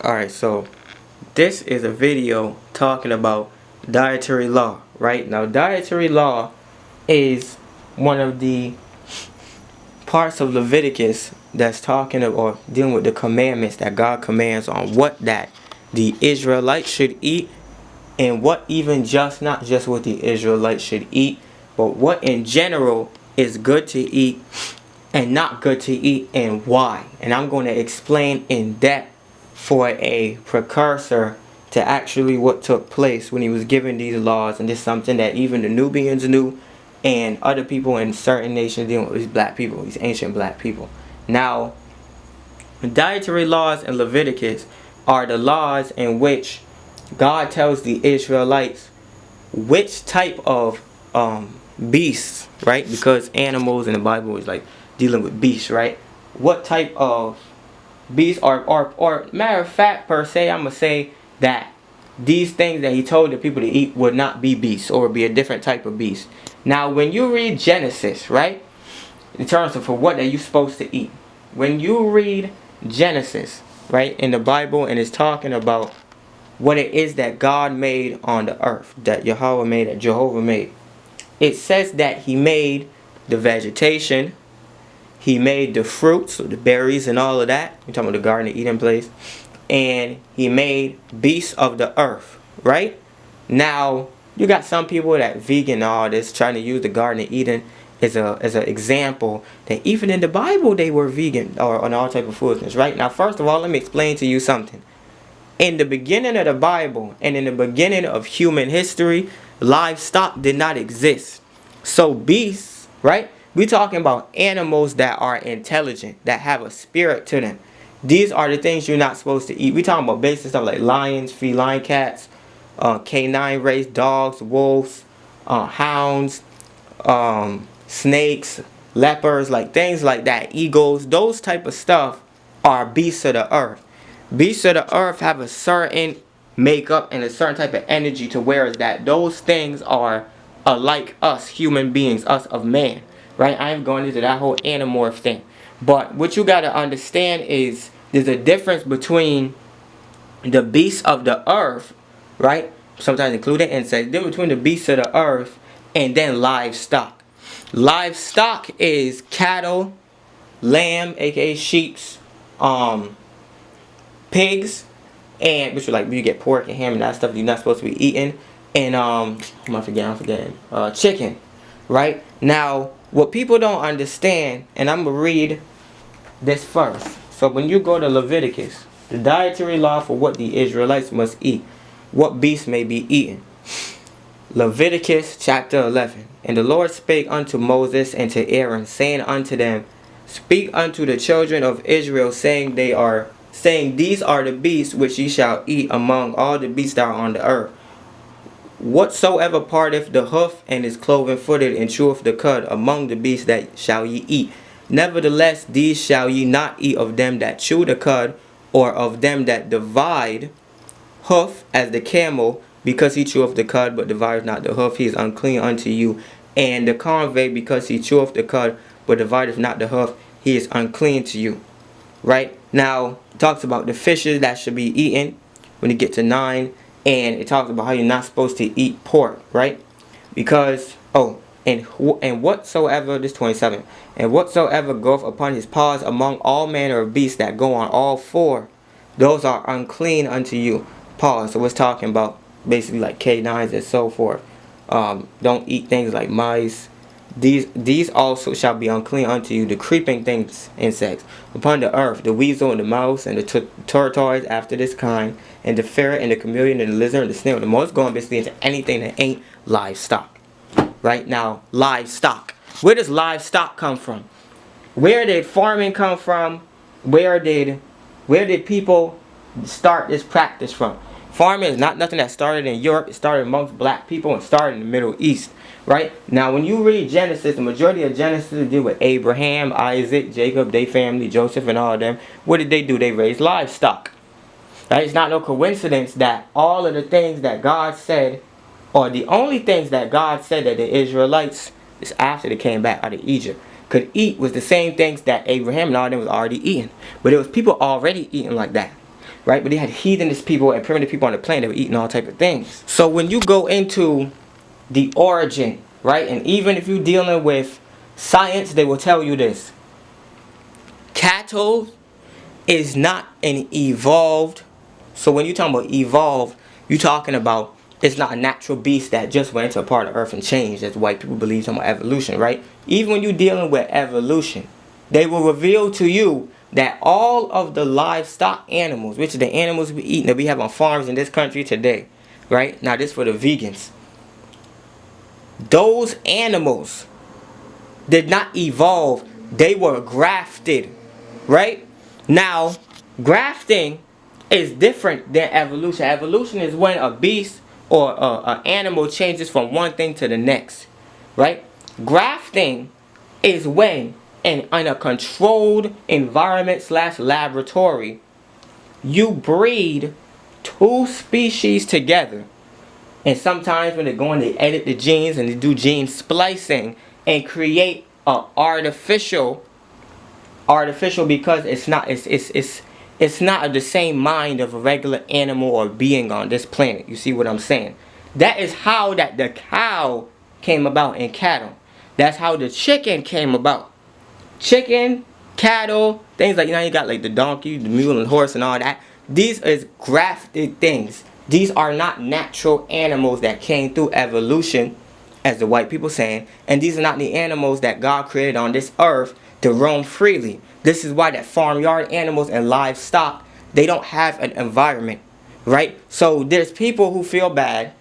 Alright, so this is a video talking about dietary law, right? Now, dietary law is one of the parts of Leviticus that's talking about, or dealing with the commandments that God commands on what that the Israelites should eat, and what even not just what the Israelites should eat, but what in general is good to eat and not good to eat, and why. And I'm going to explain in depth for a precursor to actually what took place when he was given these laws. And this is something that even the Nubians knew, and other people in certain nations dealing with these black people, these ancient black people. Now, dietary laws in Leviticus are the laws in which God tells the Israelites which type of beasts, right? Because animals in the Bible is like dealing with beasts, right? What type of beasts, or matter of fact, per se, I'm gonna say that these things that he told the people to eat would not be beasts, or be a different type of beast. Now, when you read Genesis, right, in terms of for what are you supposed to eat, when you read Genesis, right, in the Bible, and it's talking about what it is that God made on the earth, that Yahweh made, that Jehovah made, it says that he made the vegetation, he made the fruits, so the berries and all of that. We're talking about the Garden of Eden place. And he made beasts of the earth, right? Now, you got some people that vegan and all this, trying to use the Garden of Eden as an example that even in the Bible they were vegan or on all type of foolishness, right? Now, first of all, let me explain to you something. In the beginning of the Bible and in the beginning of human history, livestock did not exist. So beasts, right? We're talking about animals that are intelligent, that have a spirit to them. These are the things you're not supposed to eat. We're talking about basic stuff like lions, feline cats, canine race, dogs, wolves, hounds, snakes, leopards, like things like that, eagles. Those type of stuff are beasts of the earth. Beasts of the earth have a certain makeup and a certain type of energy to where is that those things are like us human beings, us of man, right? I am going into that whole animorph thing. But what you got to understand is there's a difference between the beasts of the earth, right? Sometimes including insects. Then between the beasts of the earth and then livestock. Livestock is cattle, lamb, aka sheeps, pigs, and which are like you get pork and ham and that stuff you're not supposed to be eating, and I'm forgetting chicken, right? Now, what people don't understand, and I'm gonna read this first. So when you go to Leviticus, the dietary law for what the Israelites must eat, what beasts may be eaten. Leviticus chapter 11. And the Lord spake unto Moses and to Aaron, saying unto them, Speak unto the children of Israel, saying these are the beasts which ye shall eat among all the beasts that are on the earth. Whatsoever parteth the hoof and is cloven footed and cheweth the cud among the beasts that shall ye eat. Nevertheless, these shall ye not eat of them that chew the cud, or of them that divide hoof, as the camel, because he cheweth the cud, but divideth not the hoof, he is unclean unto you. And the convey, because he cheweth the cud, but divideth not the hoof, he is unclean to you. Right? Now, it talks about the fishes that should be eaten when you get to 9. And it talks about how you're not supposed to eat pork, right? Because, and whatsoever, this 27, and whatsoever goeth upon his paws among all manner of beasts that go on all four, those are unclean unto you. Paws. So it's talking about basically like canines and so forth. Don't eat things like mice. These also shall be unclean unto you, the creeping things, insects, upon the earth, the weasel and the mouse and the tortoise after this kind, and the ferret and the chameleon and the lizard and the snail. The most going basically into anything that ain't livestock. Right now, livestock. Where does livestock come from? Where did farming come from? Where did people start this practice from? Farming is not nothing that started in Europe. It started amongst black people and started in the Middle East. Right? Now, when you read Genesis, the majority of Genesis deal with Abraham, Isaac, Jacob, their family, Joseph, and all of them. What did they do? They raised livestock. Right? It's not no coincidence that all of the things that God said, or the only things that God said that the Israelites, is after they came back out of Egypt, could eat was the same things that Abraham and all of them was already eating. But it was people already eating like that. right? But they had heathenist people and primitive people on the planet that were eating all type of things. So when you go into the origin, right, and even if you're dealing with science, they will tell you this: cattle is not an evolved. So when you're talking about evolved, you're talking about it's not a natural beast that just went into a part of earth and changed, as white people believe some evolution, right? Even when you're dealing with evolution, they will reveal to you that all of the livestock animals, which are the animals we eat that we have on farms in this country today, right? Now this for the vegans. Those animals did not evolve, they were grafted, right? Now, grafting is different than evolution. Evolution is when a beast or an animal changes from one thing to the next, right? Grafting is when in a controlled environment / laboratory, you breed two species together. And sometimes when they're going to edit the genes and they do gene splicing and create a artificial because it's not of the same mind of a regular animal or being on this planet. You see what I'm saying? That is how that the cow came about in cattle. That's how the chicken came about. Chicken, cattle, things like, you got like the donkey, the mule and horse and all that. These is grafted things. These are not natural animals that came through evolution, as the white people saying, and these are not the animals that God created on this earth to roam freely. This is why that farmyard animals and livestock, they don't have an environment, right? So there's people who feel bad,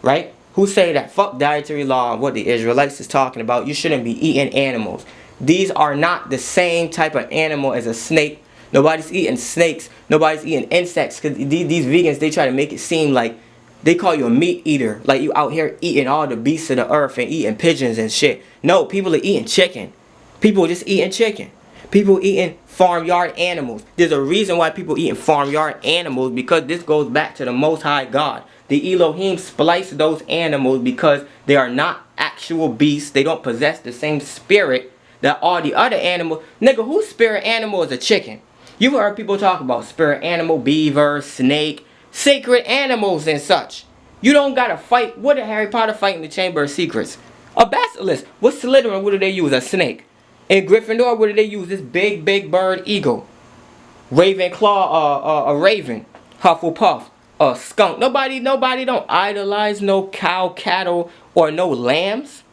right, who say that fuck dietary law and what the Israelites is talking about. You shouldn't be eating animals. These are not the same type of animal as a snake. Nobody's eating snakes. Nobody's eating insects. Because these vegans, they try to make it seem like they call you a meat eater. Like you out here eating all the beasts of the earth and eating pigeons and shit. No, people are eating chicken. People are just eating chicken. People eating farmyard animals. There's a reason why people eating farmyard animals, because this goes back to the Most High God. The Elohim spliced those animals because they are not actual beasts. They don't possess the same spirit that all the other animals. Nigga, whose spirit animal is a chicken? You've heard people talk about spirit animal, beaver, snake, sacred animals and such. You don't gotta fight. What did Harry Potter fight in the Chamber of Secrets? A basilisk. What's Slytherin? What do they use? A snake. In Gryffindor, what do they use? This big bird eagle. Ravenclaw, a raven. Hufflepuff, a skunk. Nobody don't idolize no cow, cattle, or no lambs.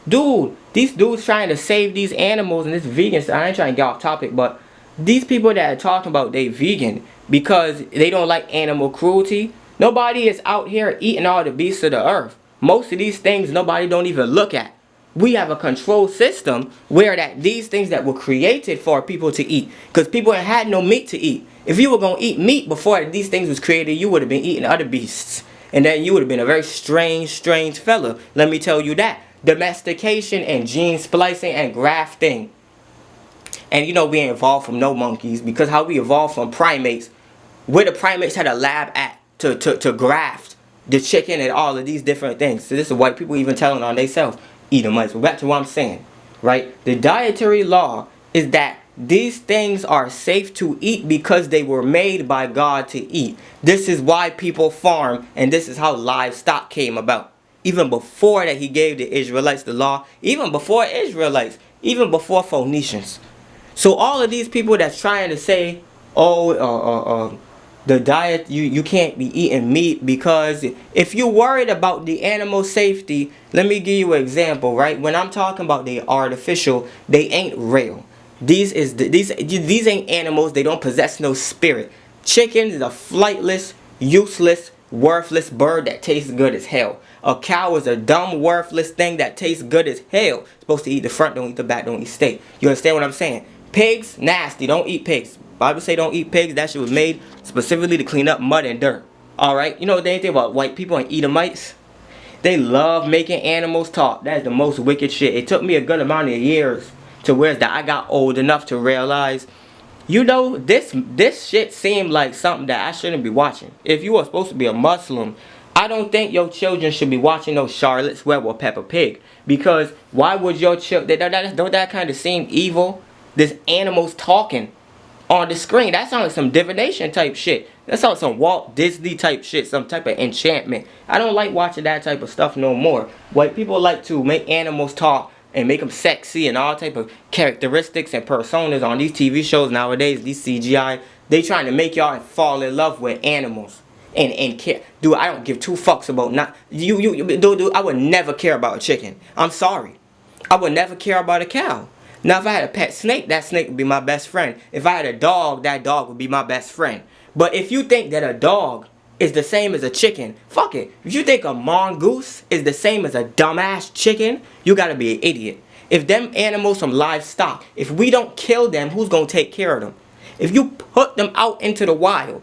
Dude, these dudes trying to save these animals and this vegan stuff. I ain't trying to get off topic, but these people that are talking about they vegan because they don't like animal cruelty. Nobody is out here eating all the beasts of the earth. Most of these things nobody don't even look at. We have a control system where that these things that were created for people to eat, because people had no meat to eat. If you were going to eat meat before these things was created, you would have been eating other beasts. And then you would have been a very strange fella. Let me tell you that. Domestication and gene splicing and grafting. And we ain't evolved from no monkeys, because how we evolved from primates, where the primates had a lab at to graft the chicken and all of these different things. So this is white people even telling on themselves, eat them mice. But back to what I'm saying, right? The dietary law is that these things are safe to eat because they were made by God to eat. This is why people farm, and this is how livestock came about. Even before that, he gave the Israelites the law. Even before Israelites. Even before Phoenicians. So all of these people that's trying to say, the diet, you can't be eating meat, because if you're worried about the animal safety, let me give you an example, right? When I'm talking about the artificial, they ain't real. These ain't animals. They don't possess no spirit. Chicken is a flightless, useless, worthless bird that tastes good as hell. A cow is a dumb, worthless thing that tastes good as hell. Supposed to eat the front, don't eat the back, don't eat steak. You understand what I'm saying? Pigs, nasty. Don't eat pigs. Bible say don't eat pigs. That shit was made specifically to clean up mud and dirt. Alright? You know what they think about white people and Edomites? They love making animals talk. That is the most wicked shit. It took me a good amount of years to where that I got old enough to realize, this shit seemed like something that I shouldn't be watching. If you are supposed to be a Muslim, I don't think your children should be watching no Charlotte's Web or Peppa Pig. Because why would your children, don't that kind of seem evil? This animals talking on the screen. That sounds like some divination type shit. That sounds like some Walt Disney type shit, some type of enchantment. I don't like watching that type of stuff no more. White people like to make animals talk and make them sexy and all type of characteristics and personas on these TV shows nowadays, these CGI. They trying to make y'all fall in love with animals. And care. Dude, I don't give two fucks about not dude, I would never care about a chicken. I'm sorry. I would never care about a cow. Now if I had a pet snake, that snake would be my best friend. If I had a dog, that dog would be my best friend. But if you think that a dog is the same as a chicken, fuck it. If you think a mongoose is the same as a dumbass chicken, you gotta be an idiot. If them animals from livestock, if we don't kill them, who's gonna take care of them? If you put them out into the wild,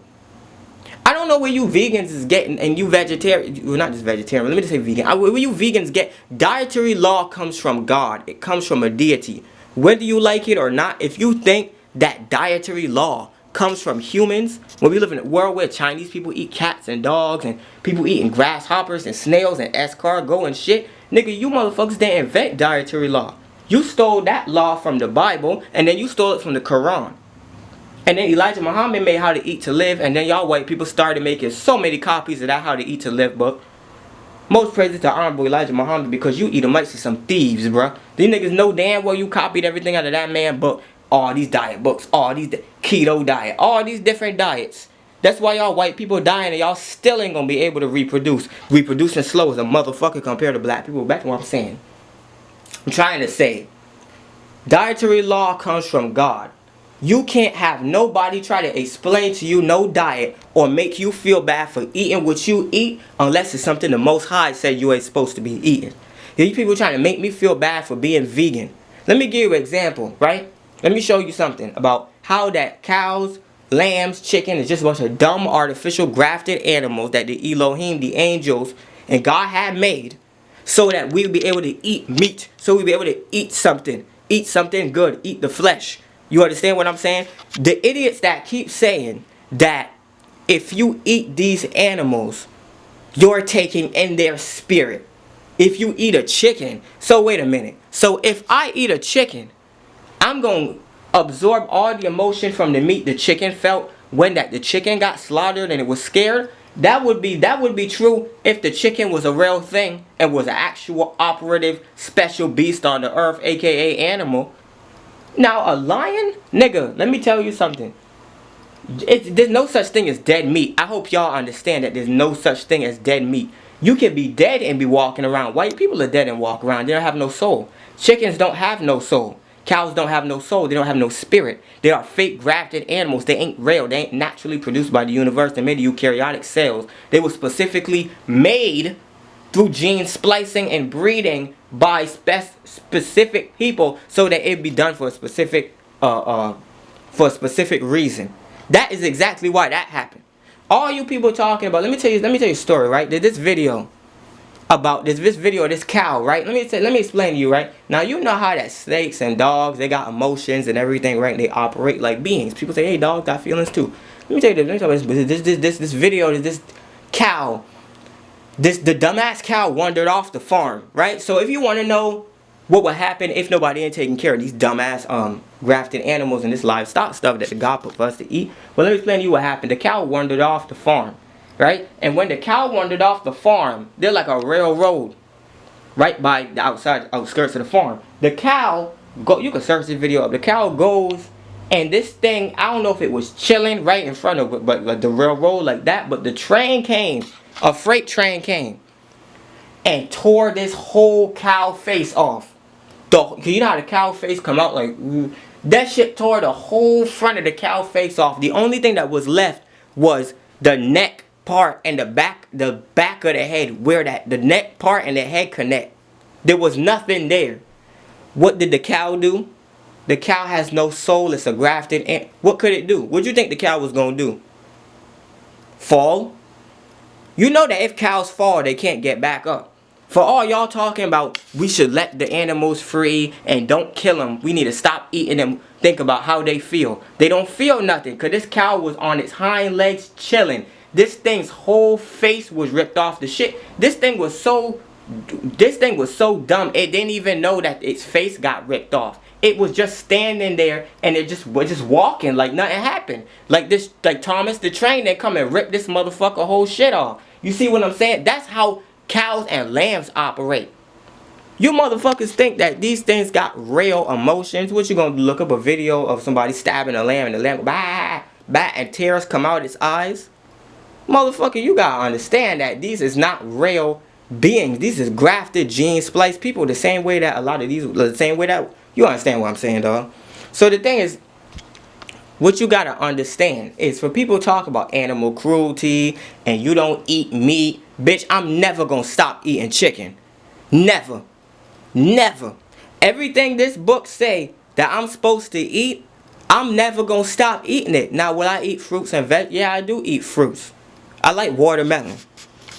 I don't know where you vegans is getting, and you vegetarian, well, not just vegetarian, let me just say vegan. Where you vegans get, dietary law comes from God. It comes from a deity. Whether you like it or not, if you think that dietary law comes from humans, when we live in a world where Chinese people eat cats and dogs, and people eating grasshoppers and snails and escargot and shit, nigga, you motherfuckers didn't invent dietary law. You stole that law from the Bible, and then you stole it from the Quran. And then Elijah Muhammad made How to Eat to Live, and then y'all white people started making so many copies of that How to Eat to Live book. Most praises to Honorable Elijah Muhammad, because you Edomites are some thieves, bruh. These niggas know damn well you copied everything out of that man book. All these diet books, all these keto diet, all these different diets. That's why y'all white people dying and y'all still ain't gonna be able to reproduce. Reproducing slow as a motherfucker compared to black people. Back to what I'm saying. I'm trying to say, dietary law comes from God. You can't have nobody try to explain to you no diet or make you feel bad for eating what you eat unless it's something the Most High said you ain't supposed to be eating. These people trying to make me feel bad for being vegan. Let me give you an example, right? Let me show you something about how that cows, lambs, chicken is just a bunch of dumb artificial grafted animals that the Elohim, the angels, and God had made so that we'll be able to eat meat, so we'll be able to eat something good, eat the flesh. You understand what I'm saying? The idiots that keep saying that if you eat these animals, you're taking in their spirit. If you eat a chicken, so wait a minute. So if I eat a chicken, I'm going to absorb all the emotion from the meat the chicken felt when the chicken got slaughtered and it was scared. That would be true if the chicken was a real thing and was an actual operative special beast on the earth, aka animal. Now a lion, nigga, let me tell you something. There's no such thing as dead meat. I hope y'all understand that there's no such thing as dead meat. You can be dead and be walking around. White people are dead and walk around. They don't have no soul. Chickens don't have no soul. Cows don't have no soul. They don't have no spirit. They are fake grafted animals. They ain't real. They ain't naturally produced by the universe. They made the eukaryotic cells. They were specifically made through gene splicing and breeding by specific people so that it be done for a specific reason. That is exactly why that happened. All you people talking about, let me tell you a story, right? There's this video about this video of this cow, right? Let me explain to you, right? Now you know how that snakes and dogs, they got emotions and everything, right? They operate like beings. People say, hey, dogs got feelings too. Let me tell you this video, this cow. The dumbass cow wandered off the farm, right? So if you want to know what would happen if nobody ain't taking care of these dumbass grafted animals and this livestock stuff that the God put for us to eat, well, let me explain to you what happened. The cow wandered off the farm, right? And when the cow wandered off the farm, they're like a railroad right by the outskirts of the farm. The cow, you can search this video up. The cow goes, and this thing, I don't know if it was chilling right in front of it, but like the railroad like that, but the train came. A freight train came and tore this whole cow face off. You know how the cow face come out like that shit tore the whole front of the cow face off. The only thing that was left was the neck part and the back of the head, where the neck part and the head connect. There was nothing there. What did the cow do? The cow has no soul. It's a grafted ant. What could it do? What do you think the cow was gonna do? Fall? You know that if cows fall, they can't get back up. For all y'all talking about, we should let the animals free and don't kill them. We need to stop eating them. Think about how they feel. They don't feel nothing because this cow was on its hind legs chilling. This thing's whole face was ripped off the shit. This thing was so dumb. It didn't even know that its face got ripped off. it was just standing there and it just was just walking like nothing happened. Like this, like Thomas the Train, they come and rip this motherfucker whole shit off. You see what I'm saying? That's how cows and lambs operate. You motherfuckers think that these things got real emotions. What you gonna look up a video of somebody stabbing a lamb and the lamb bah, bah, and tears come out its eyes? Motherfucker, you gotta understand that these is not real beings. These is grafted, gene spliced people, the same way that a lot of these, the same way that, you understand what I'm saying, dog? So the thing is, what you gotta understand is, for people talk about animal cruelty and you don't eat meat, bitch, I'm never gonna stop eating chicken. Never. Never. Everything this book say that I'm supposed to eat, I'm never gonna stop eating it. Now, will I eat fruits and veg? Yeah, I do eat fruits. I like watermelon.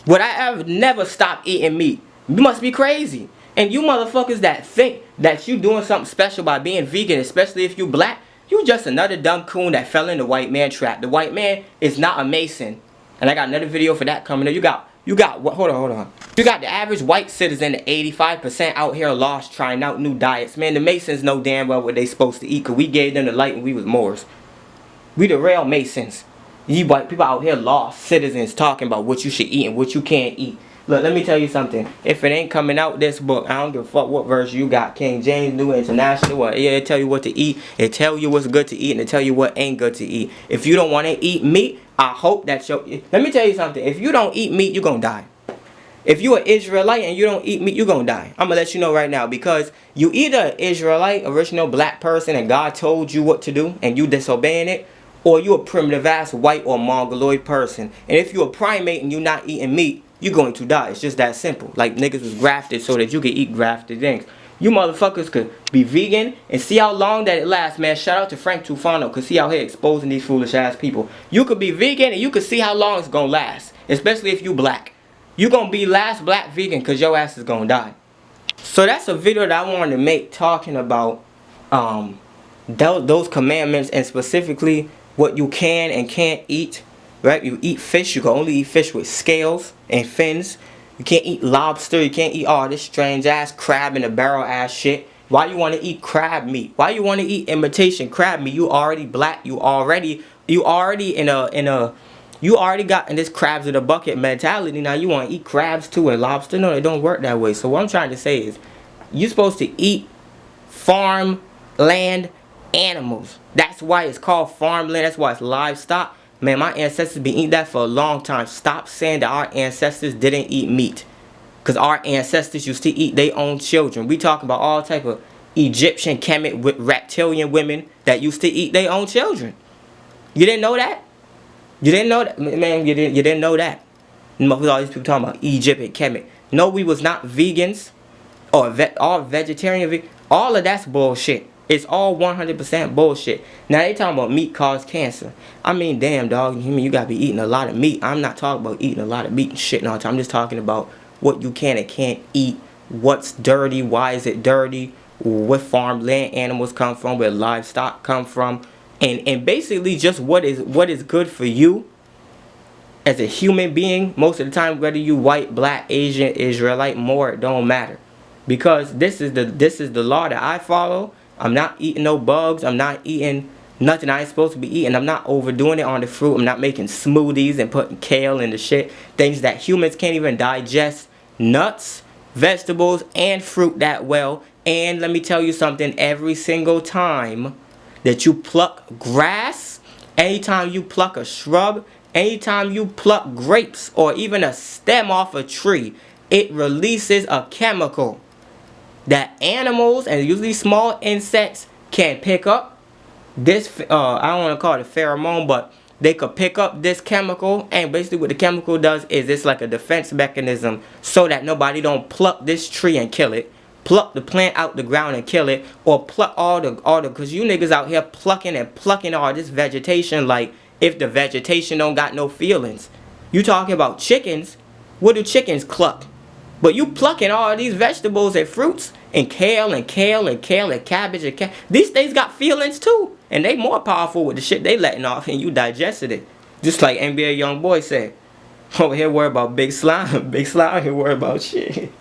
Would I ever never stop eating meat? You must be crazy. And you motherfuckers that think that you doing something special by being vegan, especially if you black, you just another dumb coon that fell in the white man trap. The white man is not a Mason. And I got another video for that coming up. You got what? Hold on. You got the average white citizen, the 85% out here lost trying out new diets. Man, the Masons know damn well what they supposed to eat, because we gave them the light when we was Moors. We the real Masons. You white people out here lost citizens talking about what you should eat and what you can't eat. Look, let me tell you something. If it ain't coming out this book, I don't give a fuck what version you got. King James, New International, or yeah, it tell you what to eat. It tell you what's good to eat, and it tell you what ain't good to eat. If you don't want to eat meat, I hope that let me tell you something. If you don't eat meat, you're gonna die. If you an Israelite and you don't eat meat, you're gonna die. I'm gonna let you know right now, because you either an Israelite, original black person, and God told you what to do and you disobeying it, or you a primitive ass white or mongoloid person. And if you a primate and you not eating meat, you're going to die. It's just that simple. Like, niggas was grafted so that you could eat grafted things. You motherfuckers could be vegan and see how long that it lasts, man. Shout out to Frank Tufano, because he out here exposing these foolish ass people. You could be vegan and you could see how long it's gonna last, especially if you black. You gonna be last black vegan because your ass is gonna die. So that's a video that I wanted to make, talking about those commandments, and specifically what you can and can't eat. Right? You eat fish, you can only eat fish with scales and fins. You can't eat lobster, you can't eat all this strange ass crab in a barrel ass shit. Why you want to eat crab meat? Why you want to eat imitation crab meat? You already black, you already got in this crabs in a bucket mentality. Now you want to eat crabs too and lobster. No, it don't work that way. So what I'm trying to say is, you're supposed to eat farmland animals. That's why it's called farmland. That's why it's livestock. Man, my ancestors been eating that for a long time. Stop saying that our ancestors didn't eat meat, because our ancestors used to eat their own children. We talking about all type of Egyptian, Kemet, reptilian women that used to eat their own children. You didn't know that? You didn't know that? Man, you didn't know that. All these people talking about Egypt and Kemet. No, we was not vegans or all vegetarian. All of that's bullshit. It's all 100% bullshit. Now they talking about meat cause cancer. I mean, damn, dog. You mean you gotta be eating a lot of meat? I'm not talking about eating a lot of meat and shit all the time. I'm just talking about what you can and can't eat. What's dirty? Why is it dirty? Where farmland animals come from? Where livestock come from? And basically just what is good for you as a human being. Most of the time, whether you white, black, Asian, Israelite, Moor, it don't matter, because this is the law that I follow. I'm not eating no bugs. I'm not eating nothing I ain't supposed to be eating. I'm not overdoing it on the fruit. I'm not making smoothies and putting kale in the shit. Things that humans can't even digest. Nuts, vegetables, and fruit that well. And let me tell you something. Every single time that you pluck grass, anytime you pluck a shrub, anytime you pluck grapes or even a stem off a tree, it releases a chemical that animals and usually small insects can pick up. This I don't want to call it a pheromone, but they could pick up this chemical, and basically what the chemical does is it's like a defense mechanism so that nobody don't pluck this tree and kill it, pluck the plant out the ground and kill it, or pluck all the because you niggas out here plucking all this vegetation like if the vegetation don't got no feelings. You talking about chickens? What do chickens cluck? But you plucking all these vegetables and fruits and kale and cabbage and these things got feelings too, and they more powerful with the shit they letting off, and you digested it. Just like NBA YoungBoy said, over here worry about big slime, big slime here worry about shit.